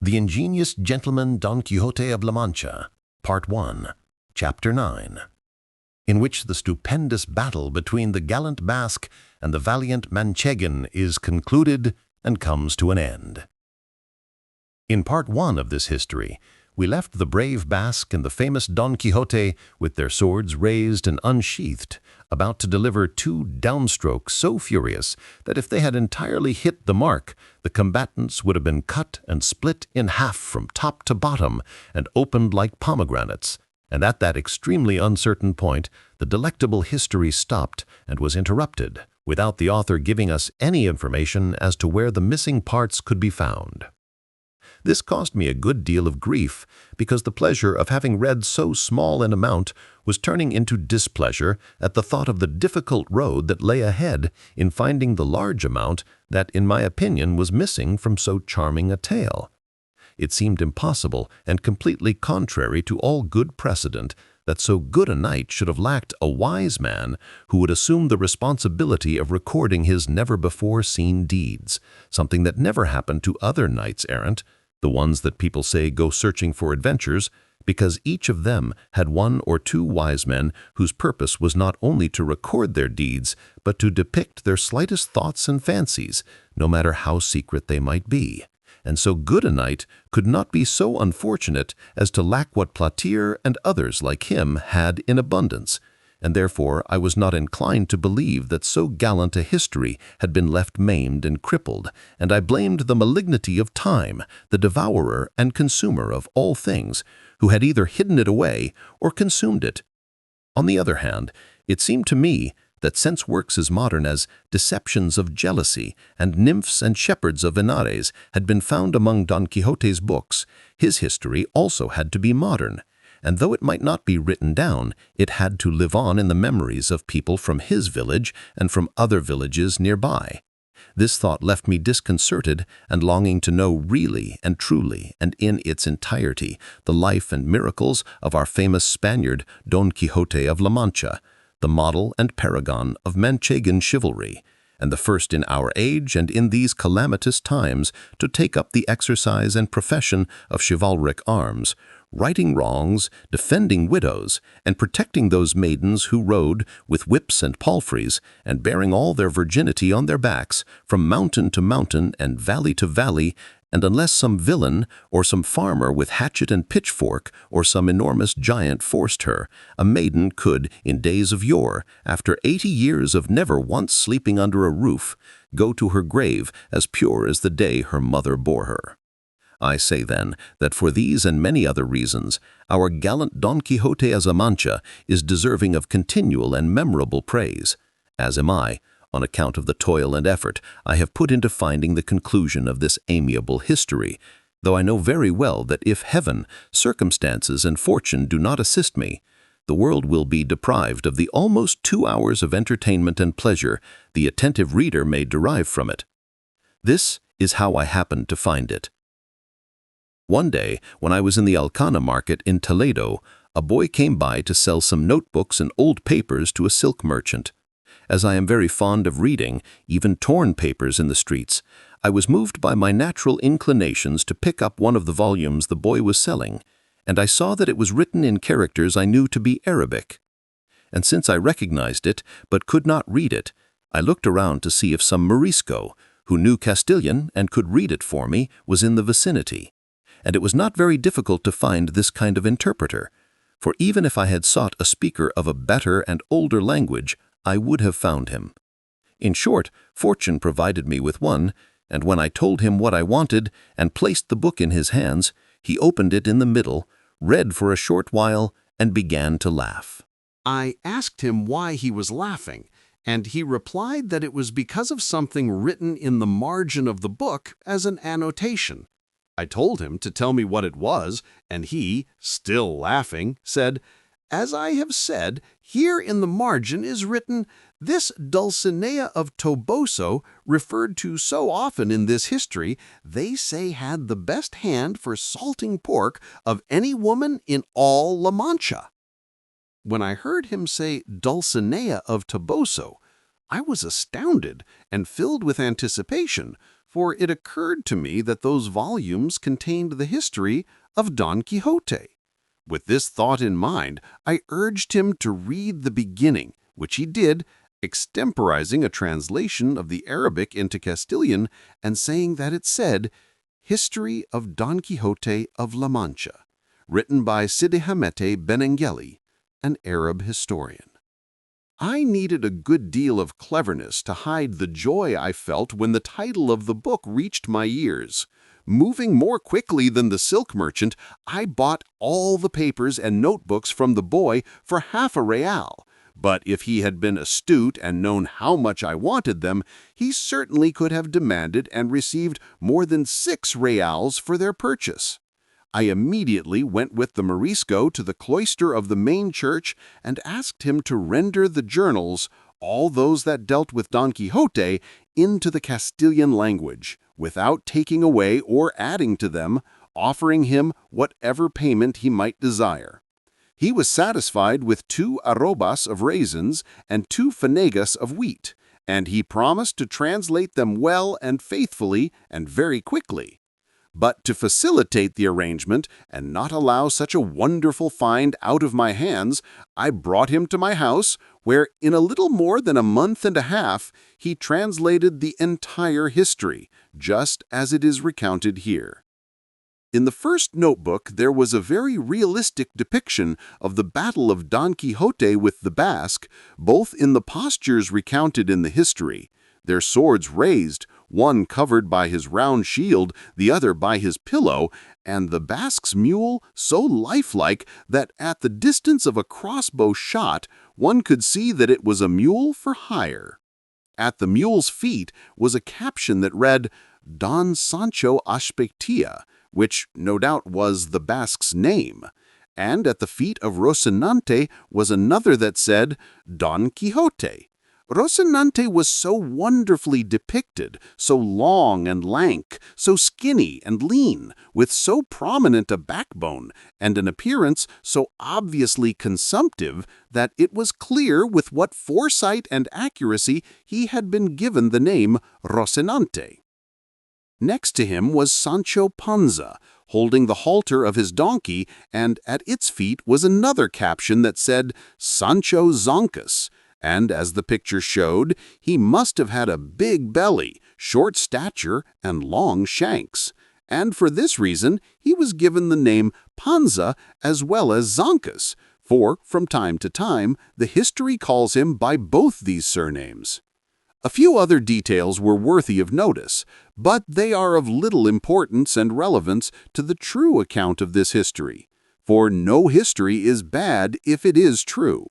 The Ingenious Gentleman Don Quixote of La Mancha, Part 1, Chapter 9, in which the stupendous battle between the gallant Basque and the valiant Manchegan is concluded and comes to an end. In Part 1 of this history, we left the brave Basque and the famous Don Quixote with their swords raised and unsheathed, about to deliver two downstrokes so furious that if they had entirely hit the mark, the combatants would have been cut and split in half from top to bottom and opened like pomegranates. And at that extremely uncertain point, the delectable history stopped and was interrupted, without the author giving us any information as to where the missing parts could be found. This cost me a good deal of grief, because the pleasure of having read so small an amount was turning into displeasure at the thought of the difficult road that lay ahead in finding the large amount that, in my opinion, was missing from so charming a tale. It seemed impossible and completely contrary to all good precedent that so good a knight should have lacked a wise man who would assume the responsibility of recording his never-before-seen deeds, something that never happened to other knights-errant, the ones that people say go searching for adventures, because each of them had one or two wise men whose purpose was not only to record their deeds, but to depict their slightest thoughts and fancies, no matter how secret they might be. And so good a knight could not be so unfortunate as to lack what Platir and others like him had in abundance, and therefore I was not inclined to believe that so gallant a history had been left maimed and crippled, and I blamed the malignity of time, the devourer and consumer of all things, who had either hidden it away or consumed it. On the other hand, it seemed to me that since works as modern as Deceptions of Jealousy and Nymphs and Shepherds of Henares had been found among Don Quixote's books, his history also had to be modern, and though it might not be written down, it had to live on in the memories of people from his village and from other villages nearby. This thought left me disconcerted and longing to know really and truly and in its entirety the life and miracles of our famous Spaniard Don Quixote of La Mancha, the model and paragon of Manchegan chivalry, and the first in our age and in these calamitous times to take up the exercise and profession of chivalric arms, righting wrongs, defending widows, and protecting those maidens who rode with whips and palfreys, and bearing all their virginity on their backs, from mountain to mountain and valley to valley, and unless some villain or some farmer with hatchet and pitchfork or some enormous giant forced her, a maiden could, in days of yore, after 80 years of never once sleeping under a roof, go to her grave as pure as the day her mother bore her. I say then that for these and many other reasons, our gallant Don Quixote of La Mancha is deserving of continual and memorable praise, as am I, on account of the toil and effort I have put into finding the conclusion of this amiable history, though I know very well that if heaven, circumstances, and fortune do not assist me, the world will be deprived of the almost 2 hours of entertainment and pleasure the attentive reader may derive from it. This is how I happened to find it. One day, when I was in the Alcana market in Toledo, a boy came by to sell some notebooks and old papers to a silk merchant. As I am very fond of reading, even torn papers in the streets, I was moved by my natural inclinations to pick up one of the volumes the boy was selling, and I saw that it was written in characters I knew to be Arabic. And since I recognized it, but could not read it, I looked around to see if some Morisco, who knew Castilian and could read it for me, was in the vicinity. And it was not very difficult to find this kind of interpreter, for even if I had sought a speaker of a better and older language, I would have found him. In short, fortune provided me with one, and when I told him what I wanted and placed the book in his hands, he opened it in the middle, read for a short while, and began to laugh. I asked him why he was laughing, and he replied that it was because of something written in the margin of the book as an annotation. I told him to tell me what it was, and he, still laughing, said, "As I have said, here in the margin is written, 'This Dulcinea of Toboso, referred to so often in this history, they say had the best hand for salting pork of any woman in all La Mancha.'" When I heard him say Dulcinea of Toboso, I was astounded and filled with anticipation, for it occurred to me that those volumes contained the history of Don Quixote. With this thought in mind, I urged him to read the beginning, which he did, extemporizing a translation of the Arabic into Castilian and saying that it said, "History of Don Quixote of La Mancha, written by Sidi Hamete Benengeli, an Arab historian." I needed a good deal of cleverness to hide the joy I felt when the title of the book reached my ears. Moving more quickly than the silk merchant, I bought all the papers and notebooks from the boy for half a real. But if he had been astute and known how much I wanted them, he certainly could have demanded and received more than 6 reals for their purchase. I immediately went with the Morisco to the cloister of the main church and asked him to render the journals, all those that dealt with Don Quixote, into the Castilian language, without taking away or adding to them, offering him whatever payment he might desire. He was satisfied with 2 arrobas of raisins and 2 fanegas of wheat, and he promised to translate them well and faithfully and very quickly. But to facilitate the arrangement and not allow such a wonderful find out of my hands, I brought him to my house, where in a little more than a month and a half, he translated the entire history, just as it is recounted here. In the first notebook, there was a very realistic depiction of the battle of Don Quixote with the Basque, both in the postures recounted in the history, their swords raised, one covered by his round shield, the other by his pillow, and the Basque's mule so lifelike that at the distance of a crossbow shot, one could see that it was a mule for hire. At the mule's feet was a caption that read, "Don Sancho Aspectia," which no doubt was the Basque's name. And at the feet of Rocinante was another that said, "Don Quixote." Rocinante was so wonderfully depicted, so long and lank, so skinny and lean, with so prominent a backbone, and an appearance so obviously consumptive that it was clear with what foresight and accuracy he had been given the name Rocinante. Next to him was Sancho Panza, holding the halter of his donkey, and at its feet was another caption that said, "Sancho Zoncas," and as the picture showed, he must have had a big belly, short stature, and long shanks. And for this reason, he was given the name Panza as well as Zoncas, for from time to time, the history calls him by both these surnames. A few other details were worthy of notice, but they are of little importance and relevance to the true account of this history, for no history is bad if it is true.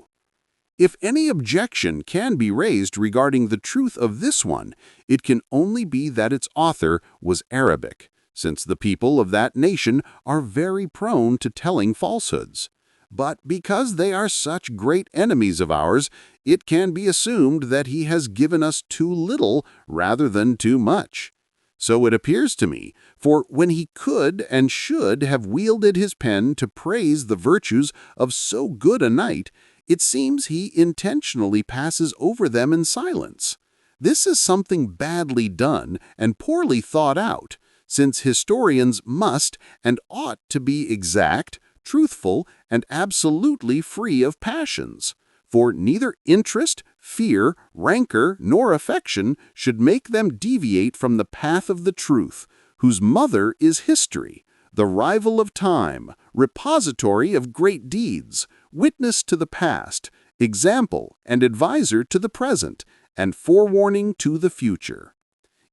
If any objection can be raised regarding the truth of this one, it can only be that its author was Arabic, since the people of that nation are very prone to telling falsehoods. But because they are such great enemies of ours, it can be assumed that he has given us too little rather than too much. So it appears to me, for when he could and should have wielded his pen to praise the virtues of so good a knight, it seems he intentionally passes over them in silence. This is something badly done and poorly thought out, since historians must and ought to be exact, truthful, and absolutely free of passions. For neither interest, fear, rancor, nor affection should make them deviate from the path of the truth, whose mother is history, the rival of time, repository of great deeds, witness to the past, example and advisor to the present, and forewarning to the future.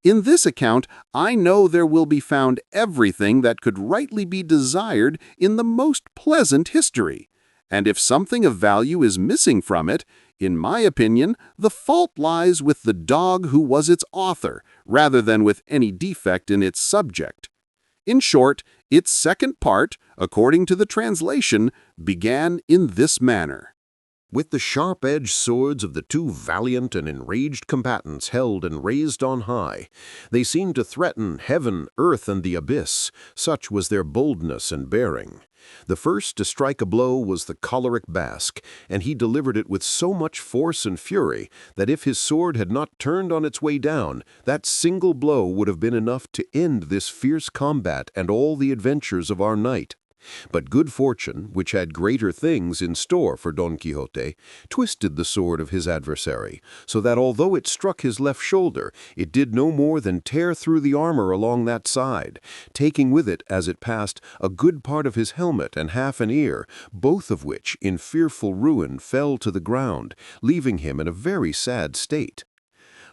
In this account, I know there will be found everything that could rightly be desired in the most pleasant history, and if something of value is missing from it, in my opinion, the fault lies with the dog who was its author, rather than with any defect in its subject. In short, its second part, according to the translation, began in this manner. with the sharp-edged swords of the two valiant and enraged combatants held and raised on high. They seemed to threaten heaven, earth, and the abyss, such was their boldness and bearing. The first to strike a blow was the choleric Basque, and he delivered it with so much force and fury that if his sword had not turned on its way down, that single blow would have been enough to end this fierce combat and all the adventures of our knight. But good fortune, which had greater things in store for Don Quixote, twisted the sword of his adversary, so that although it struck his left shoulder, it did no more than tear through the armor along that side, taking with it, as it passed, a good part of his helmet and half an ear, both of which, in fearful ruin, fell to the ground, leaving him in a very sad state.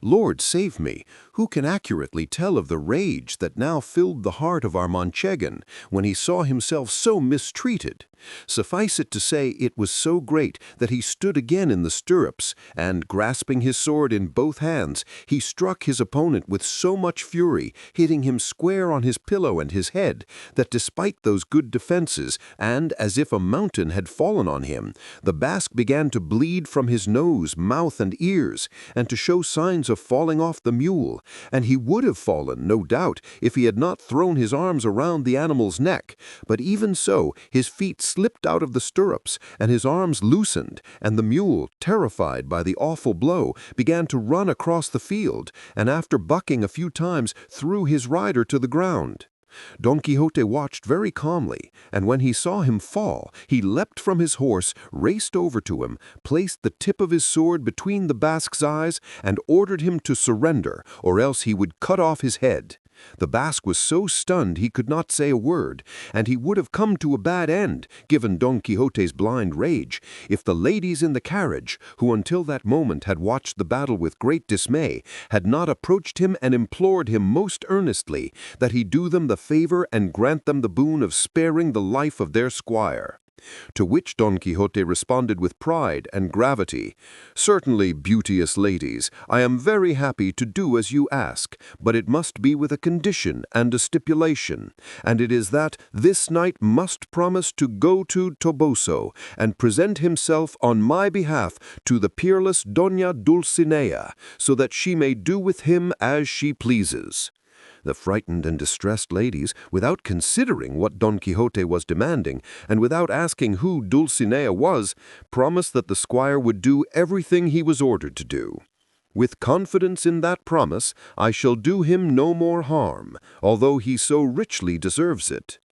Lord save me, who can accurately tell of the rage that now filled the heart of our Manchegan when he saw himself so mistreated? Suffice it to say, it was so great that he stood again in the stirrups, and, grasping his sword in both hands, he struck his opponent with so much fury, hitting him square on his pillow and his head, that despite those good defenses, and as if a mountain had fallen on him, the Basque began to bleed from his nose, mouth, and ears, and to show signs of falling off the mule, and he would have fallen, no doubt, if he had not thrown his arms around the animal's neck, but even so his feet slipped out of the stirrups, and his arms loosened, and the mule, terrified by the awful blow, began to run across the field, and after bucking a few times, threw his rider to the ground. Don Quixote watched very calmly, and when he saw him fall, he leapt from his horse, raced over to him, placed the tip of his sword between the Basque's eyes, and ordered him to surrender, or else he would cut off his head. The Basque was so stunned he could not say a word, and he would have come to a bad end, given Don Quixote's blind rage, if the ladies in the carriage, who until that moment had watched the battle with great dismay, had not approached him and implored him most earnestly that he do them the favor and grant them the boon of sparing the life of their squire. To which Don Quixote responded with pride and gravity, "Certainly, beauteous ladies, I am very happy to do as you ask, but it must be with a condition and a stipulation, and it is that this knight must promise to go to Toboso and present himself on my behalf to the peerless Doña Dulcinea, so that she may do with him as she pleases." The frightened and distressed ladies, without considering what Don Quixote was demanding, and without asking who Dulcinea was, promised that the squire would do everything he was ordered to do. "With confidence in that promise, I shall do him no more harm, although he so richly deserves it."